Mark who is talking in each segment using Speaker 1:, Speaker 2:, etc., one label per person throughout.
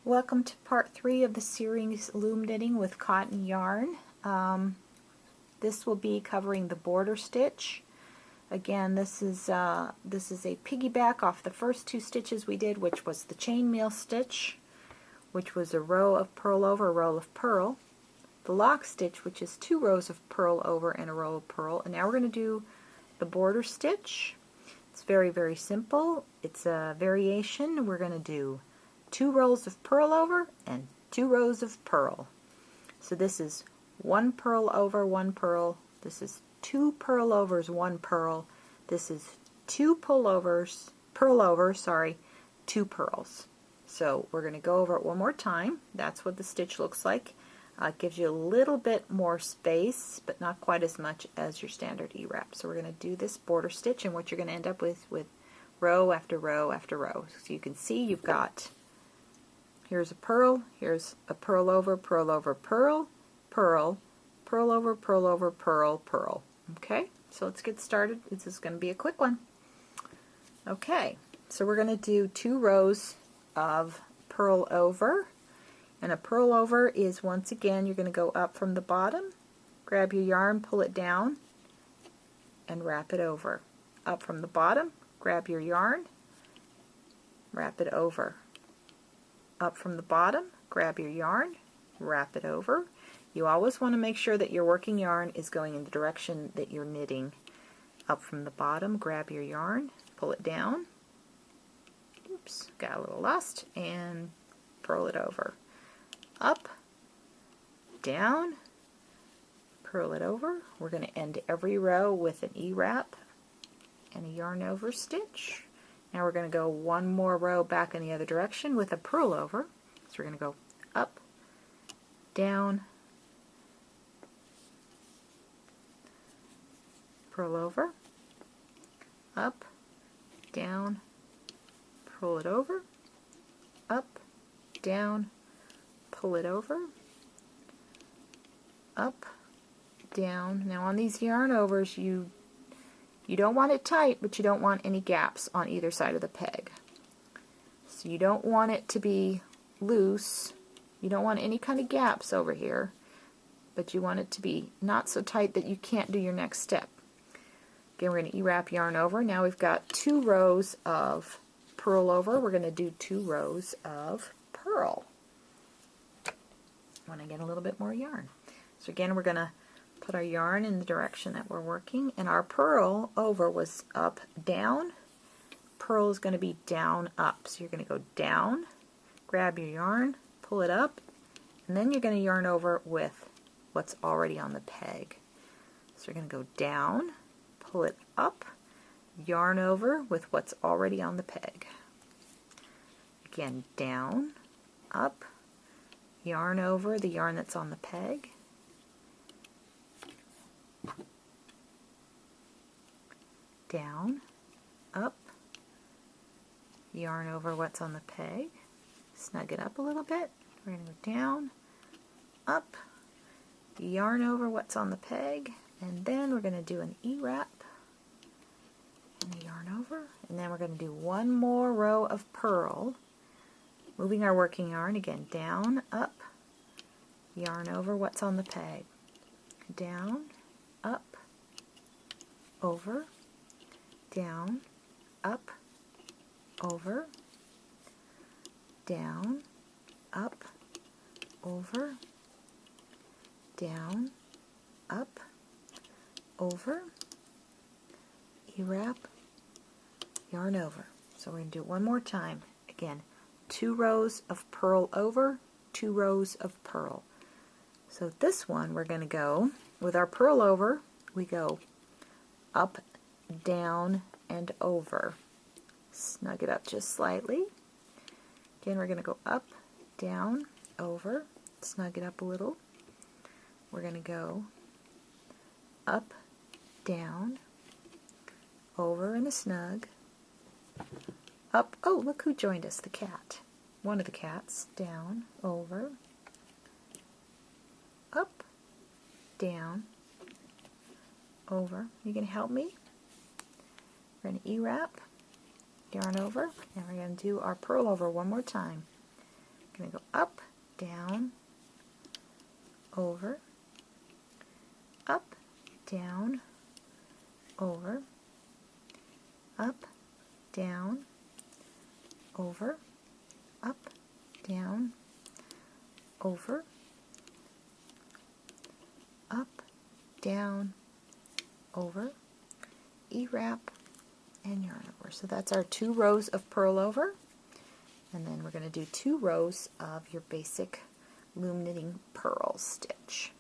Speaker 1: Welcome to part 3 of the series Loom Knitting with Cotton Yarn. This will be covering the border stitch. Again, this is a piggyback off the first 2 stitches we did, which was the chainmail stitch, which was a row of purl over, a row of purl. The lock stitch, which is 2 rows of purl over and a row of purl. And now we're going to do the border stitch. It's very, very simple. It's a variation. We're going to do 2 rows of purl over and 2 rows of purl. So this is 1 purl over, 1 purl. This is 2 purl overs, 1 purl. This is 2 purl overs, 2 purls. So we're going to go over it one more time. That's what the stitch looks like. It gives you a little bit more space, but not quite as much as your standard E-wrap. So we're going to do this border stitch, and what you're going to end up with row after row after row. So you can see you've got, here's a purl, here's a purl over, purl, purl, purl over, purl, purl. Okay, so let's get started. This is going to be a quick one. Okay, so we're going to do 2 rows of purl over, and a purl over is, once again, you're going to go up from the bottom, grab your yarn, pull it down, and wrap it over. Up from the bottom, grab your yarn, wrap it over. Up from the bottom, grab your yarn, wrap it over. You always want to make sure that your working yarn is going in the direction that you're knitting. Up from the bottom, grab your yarn, pull it down. Oops, got a little lost, and purl it over. Up, down, purl it over. We're going to end every row with an E-wrap and a yarn over stitch. Now we're going to go 1 more row back in the other direction with a purl over. So we're going to go up, down, purl over, up, down, pull it over, up, down, pull it over, up, down. Now on these yarn overs, you don't want it tight, but you don't want any gaps on either side of the peg. So you don't want it to be loose. You don't want any kind of gaps over here, but you want it to be not so tight that you can't do your next step. Again, we're going to E-wrap yarn over. Now we've got 2 rows of purl over. We're going to do 2 rows of purl. I want to get a little bit more yarn. So again, we're going to put our yarn in the direction that we're working, and our purl over was up, down. Purl is going to be down, up. So you're going to go down, grab your yarn, pull it up, and then you're going to yarn over with what's already on the peg. So you're going to go down, pull it up, yarn over with what's already on the peg. Again, down, up, yarn over the yarn that's on the peg, down, up, yarn over what's on the peg, snug it up a little bit. We're going to go down, up, yarn over what's on the peg, and then we're going to do an E-wrap and a yarn over, and then we're going to do 1 more row of purl, moving our working yarn again, down, up, yarn over what's on the peg, down, up, over, down, up, over, down, up, over, down, up, over, E-wrap, yarn over. So we're going to do it one more time. Again, 2 rows of purl over, 2 rows of purl. So this one we're going to go, with our purl over, we go up, down, and over. Snug it up just slightly. Again, we're going to go up, down, over, snug it up a little. We're going to go up, down, over and a snug, up. Oh, look who joined us, the cat. one of the cats, down, over, up, down, over. You going to help me? We're going to E-wrap, yarn over, and we're going to do our purl over one more time. Going to go up, down, over, up, down, over, up, down, over, up, down, over, up, down, over, E-wrap, and yarn over. So that's our 2 rows of purl over, and then we're going to do 2 rows of your basic loom knitting purl stitch.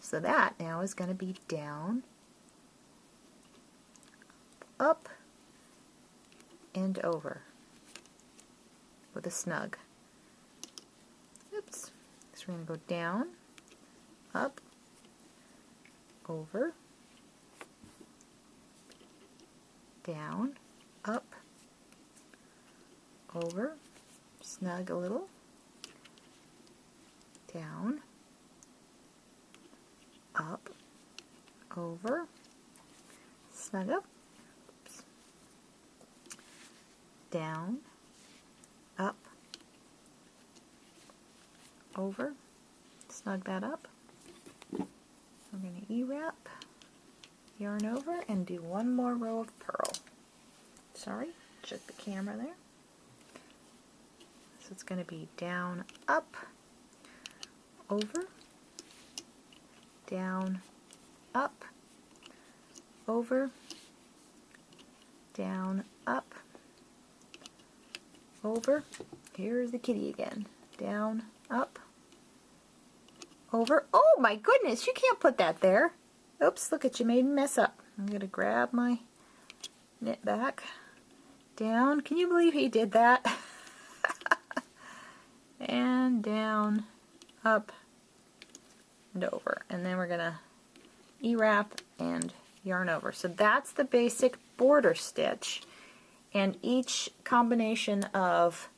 Speaker 1: So that now is going to be down, up, and over with a snug. Oops. So we're going to go down, up, over, down, up, over, snug a little, down, up, over, snug up, oops, down, up, over, snug that up. I'm going to E-wrap, yarn over, and do one more row of purl. Sorry, check the camera there. So it's going to be down, up, over, down, up, over, down, up, over. Here's the kitty again. Down, up, over. Oh my goodness, you can't put that there. Oops, look at you, made me mess up. I'm going to grab my knit back. Down. Can you believe he did that? And down, up, and over. And then we're going to E-wrap and yarn over. So that's the basic border stitch. And each combination of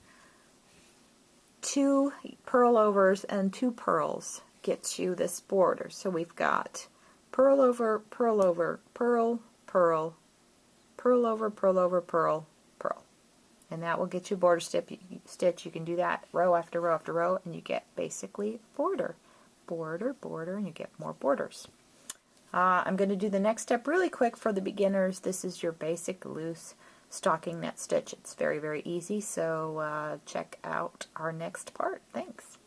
Speaker 1: 2 purl overs and 2 purls gets you this border. So we've got purl over, purl over, purl, purl, purl over, purl over, purl, purl. And that will get you border stitch. You can do that row after row after row, and you get basically border, border, border, and you get more borders. I'm going to do the next step really quick for the beginners. This is your basic loose stocking net stitch. It's very, very easy, so check out our next part. Thanks.